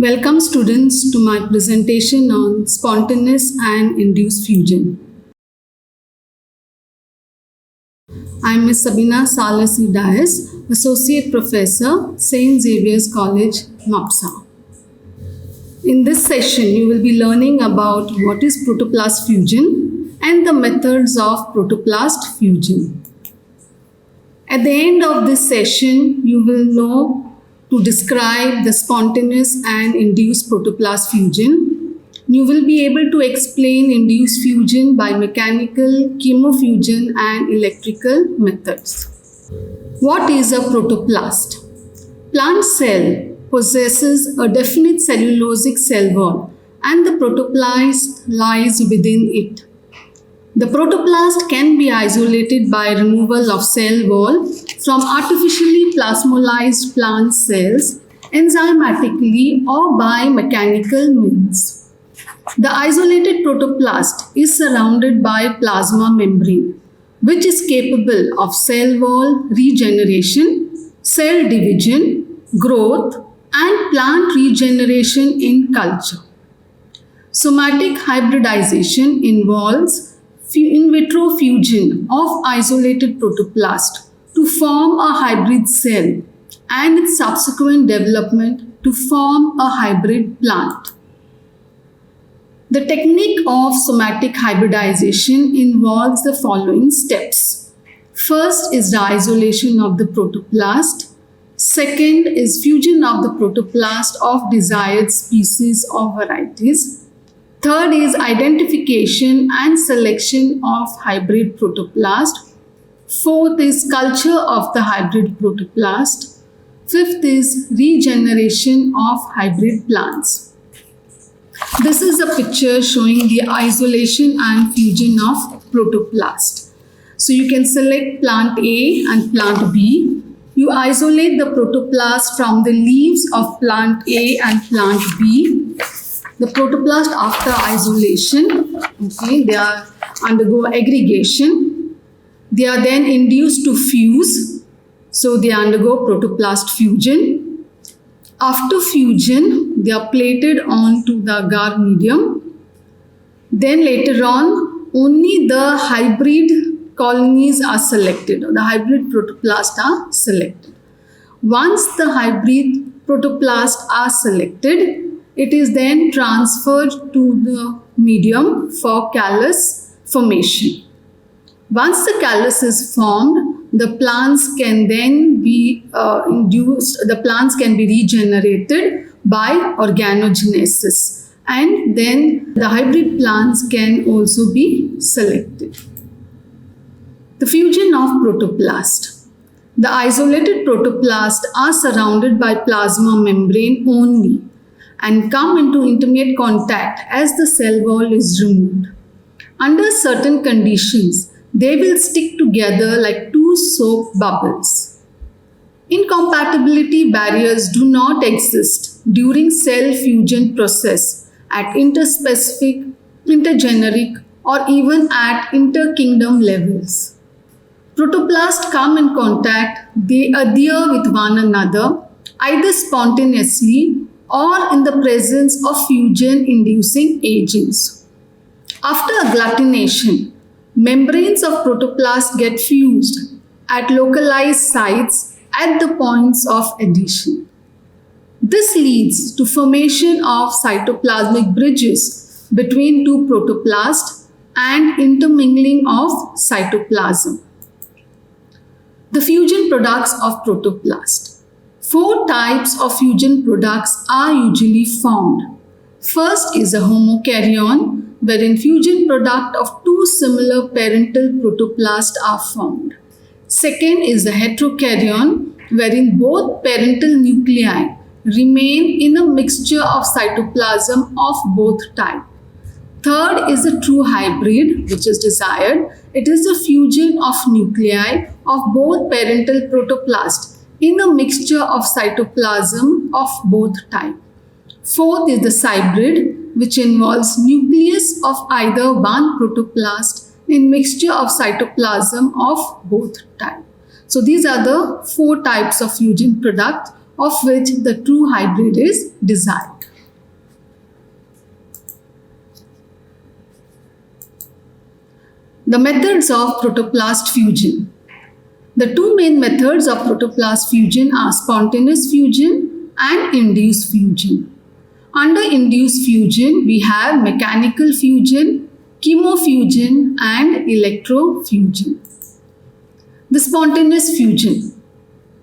Welcome students to my presentation on spontaneous and induced fusion. I am Ms. Sabina Salasi Dias, Associate Professor, St. Xavier's College, Mapsa. In this session, you will be learning about what is protoplast fusion and the methods of protoplast fusion. At the end of this session, you will know to describe the spontaneous and induced protoplast fusion. You will be able to explain induced fusion by mechanical, chemofusion and electrical methods. What is a protoplast? Plant cell possesses a definite cellulosic cell wall and the protoplast lies within it. The protoplast can be isolated by removal of cell wall from artificially plasmolized plant cells enzymatically or by mechanical means. The isolated protoplast is surrounded by plasma membrane, which is capable of cell wall regeneration, cell division, growth, and plant regeneration in culture. Somatic hybridization involves in vitro fusion of isolated protoplast to form a hybrid cell and its subsequent development to form a hybrid plant. The technique of somatic hybridization involves the following steps. First is the isolation of the protoplast. Second is fusion of the protoplast of desired species or varieties. Third is identification and selection of hybrid protoplast. Fourth is culture of the hybrid protoplast. Fifth is regeneration of hybrid plants. This is a picture showing the isolation and fusion of protoplast. So you can select plant A and plant B. You isolate the protoplast from the leaves of plant A and plant B. The protoplast after isolation, they are undergo aggregation. They are then induced to fuse. So they undergo protoplast fusion. After fusion, they are plated onto the agar medium. Then later on, only the hybrid colonies are selected, or the hybrid protoplast are selected. Once the hybrid protoplast are selected, it is then transferred to the medium for callus formation. Once the callus is formed, the plants can then be regenerated by organogenesis, and then the hybrid plants can also be selected. The fusion of protoplast. The isolated protoplasts are surrounded by plasma membrane only and come into intimate contact as the cell wall is removed. Under certain conditions, they will stick together like two soap bubbles. Incompatibility barriers do not exist during cell fusion process at interspecific, intergeneric, or even at interkingdom levels. Protoplasts come in contact, they adhere with one another, either spontaneously or in the presence of fusion-inducing agents. After agglutination, membranes of protoplasts get fused at localized sites at the points of adhesion. This leads to formation of cytoplasmic bridges between two protoplasts and intermingling of cytoplasm. The fusion products of protoplast. 4 types of fusion products are usually formed. First is a homokaryon, wherein fusion product of two similar parental protoplasts are formed. Second is a heterokaryon, wherein both parental nuclei remain in a mixture of cytoplasm of both types. Third is a true hybrid, which is desired. It is a fusion of nuclei of both parental protoplasts in a mixture of cytoplasm of both types. Fourth is the cybrid, which involves nucleus of either one protoplast in mixture of cytoplasm of both types. So these are the 4 types of fusion product of which the true hybrid is desired. The methods of protoplast fusion. The two main methods of protoplast fusion are spontaneous fusion and induced fusion. Under induced fusion, we have mechanical fusion, chemofusion, and electrofusion. The spontaneous fusion.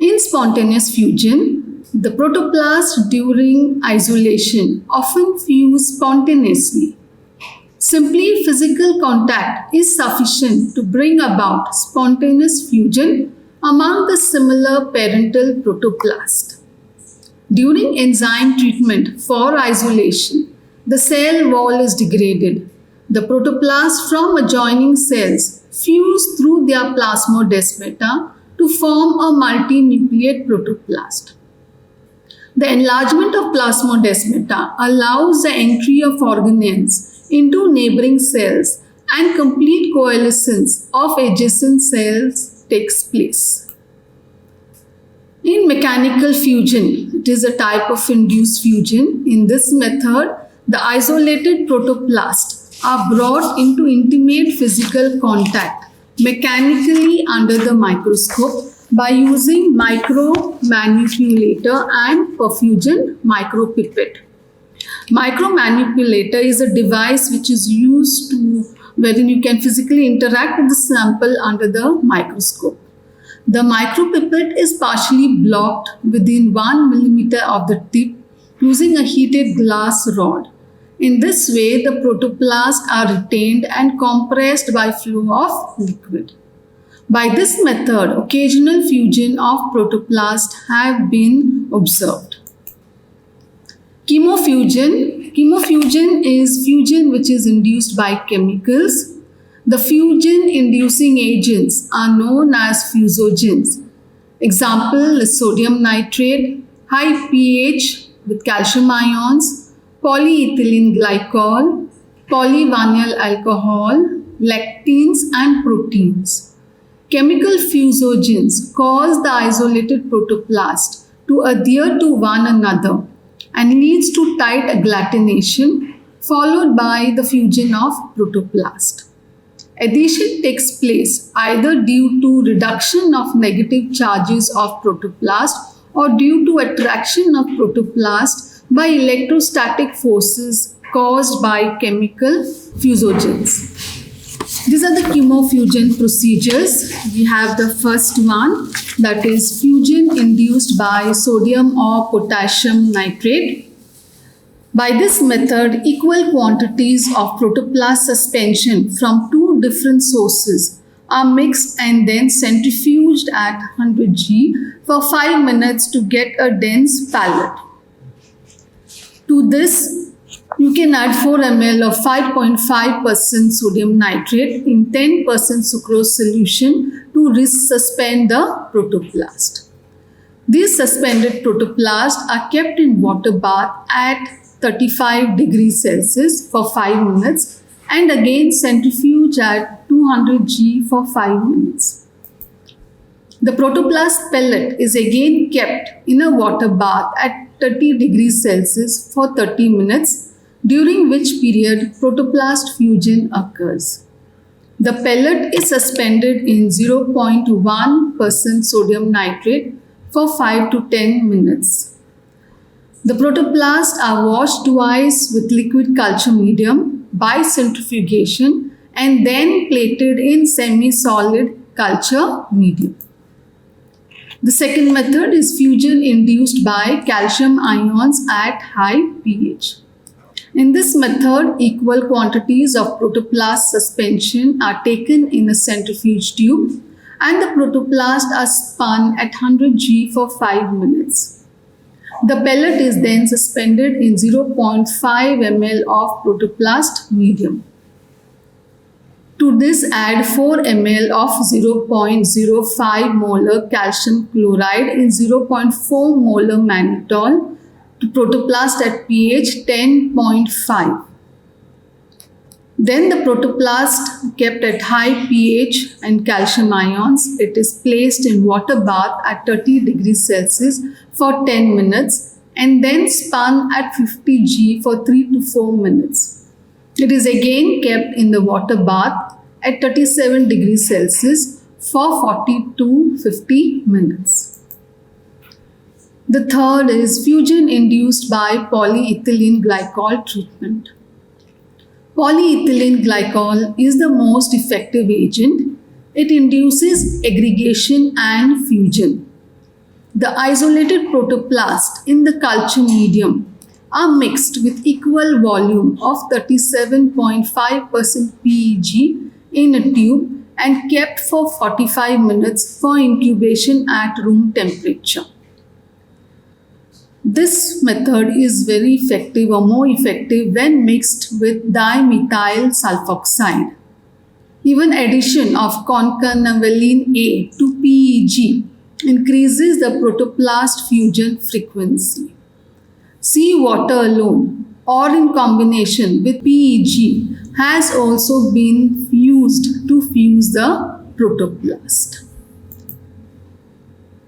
In spontaneous fusion, the protoplast during isolation often fuse spontaneously. Simply physical contact is sufficient to bring about spontaneous fusion among the similar parental protoplast. During enzyme treatment for isolation, the cell wall is degraded. The protoplast from adjoining cells fuse through their plasmodesmata to form a multinucleate protoplast. The enlargement of plasmodesmata allows the entry of organelles into neighboring cells and complete coalescence of adjacent cells takes place. In mechanical fusion, it is a type of induced fusion. In this method, the isolated protoplasts are brought into intimate physical contact mechanically under the microscope by using micromanipulator and perfusion micropipette. Micromanipulator is a device which is used wherein you can physically interact with the sample under the microscope. The micropipette is partially blocked within 1 millimeter of the tip using a heated glass rod. In this way, the protoplasts are retained and compressed by flow of liquid. By this method, occasional fusion of protoplasts have been observed. Chemofusion. Chemofusion is fusion which is induced by chemicals. The fusion-inducing agents are known as fusogens. Example is sodium nitrate, high pH with calcium ions, polyethylene glycol, polyvinyl alcohol, lectins and proteins. Chemical fusogens cause the isolated protoplast to adhere to one another and leads to tight agglutination followed by the fusion of protoplast. Adhesion takes place either due to reduction of negative charges of protoplast or due to attraction of protoplast by electrostatic forces caused by chemical fusogens. These are the chemofusion procedures. We have the first one, that is fusion induced by sodium or potassium nitrate. By this method, equal quantities of protoplast suspension from two different sources are mixed and then centrifuged at 100 G for 5 minutes to get a dense palette. To this, you can add 4 ml of 5.5% sodium nitrate in 10% sucrose solution to resuspend the protoplast. These suspended protoplasts are kept in water bath at 35 degrees Celsius for 5 minutes and again centrifuge at 200 G for 5 minutes. The protoplast pellet is again kept in a water bath at 30 degrees Celsius for 30 minutes, during which period protoplast fusion occurs. The pellet is suspended in 0.1% sodium nitrate for 5 to 10 minutes. The protoplasts are washed twice with liquid culture medium by centrifugation and then plated in semi-solid culture medium. The second method is fusion induced by calcium ions at high pH. In this method, equal quantities of protoplast suspension are taken in a centrifuge tube and the protoplasts are spun at 100 G for 5 minutes. The pellet is then suspended in 0.5 ml of protoplast medium. To this, add 4 ml of 0.05 molar calcium chloride in 0.4 molar mannitol to protoplast at pH 10.5. Then the protoplast kept at high pH and calcium ions. It is placed in water bath at 30 degrees Celsius for 10 minutes and then spun at 50 G for 3 to 4 minutes. It is again kept in the water bath at 37 degrees Celsius for 40 to 50 minutes. The third is fusion induced by polyethylene glycol treatment. Polyethylene glycol is the most effective agent. It induces aggregation and fusion. The isolated protoplast in the culture medium are mixed with equal volume of 37.5% PEG in a tube and kept for 45 minutes for incubation at room temperature. This method is very effective or more effective when mixed with dimethyl sulfoxide. Even addition of concanavalin A to PEG increases the protoplast fusion frequency. Seawater alone or in combination with PEG has also been used to fuse the protoplast.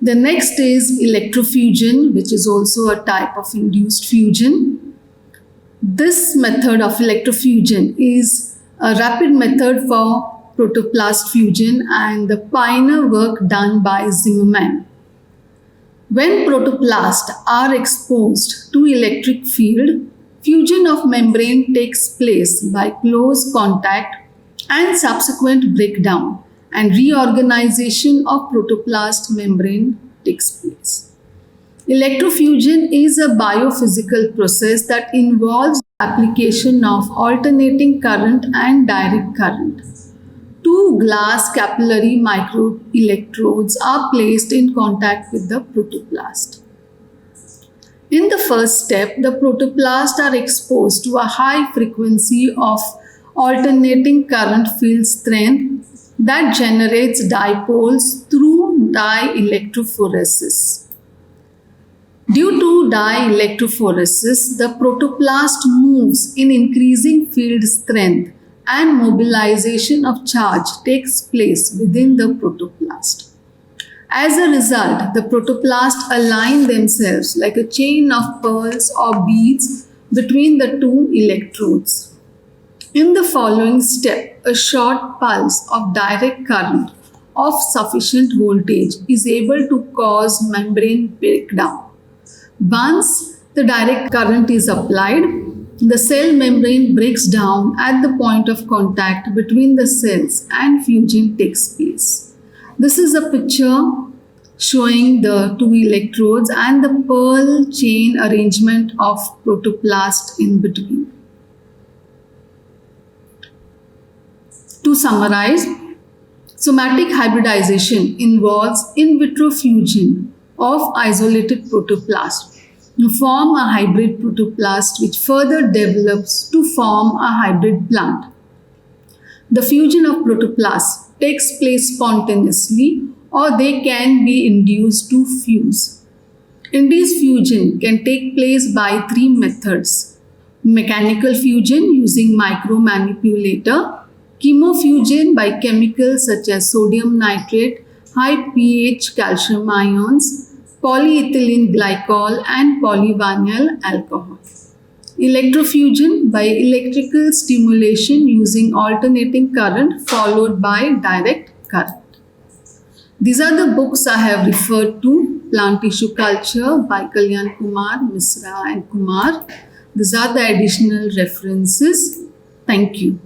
The next is electrofusion, which is also a type of induced fusion. This method of electrofusion is a rapid method for protoplast fusion and the pioneer work done by Zimmermann. When protoplasts are exposed to electric field, fusion of membrane takes place by close contact and subsequent breakdown, and reorganization of protoplast membrane takes place. Electrofusion is a biophysical process that involves application of alternating current and direct current. Two glass capillary microelectrodes are placed in contact with the protoplast. In the first step, the protoplasts are exposed to a high frequency of alternating current field strength that generates dipoles through dielectrophoresis. Due to dielectrophoresis, the protoplast moves in increasing field strength and mobilization of charge takes place within the protoplast. As a result, the protoplasts align themselves like a chain of pearls or beads between the two electrodes. In the following step, a short pulse of direct current of sufficient voltage is able to cause membrane breakdown. Once the direct current is applied, the cell membrane breaks down at the point of contact between the cells and fusion takes place. This is a picture showing the two electrodes and the pearl chain arrangement of protoplast in between. To summarize, somatic hybridization involves in vitro fusion of isolated protoplast to form a hybrid protoplast which further develops to form a hybrid plant. The fusion of protoplasts takes place spontaneously or they can be induced to fuse. Induced fusion can take place by three methods: mechanical fusion using micromanipulator, chemofusion by chemicals such as sodium nitrate, high pH calcium ions, polyethylene glycol and polyvinyl alcohol. Electrofusion by electrical stimulation using alternating current followed by direct current. These are the books I have referred to: Plant Tissue Culture by Kalyan Kumar, Misra and Kumar. These are the additional references. Thank you.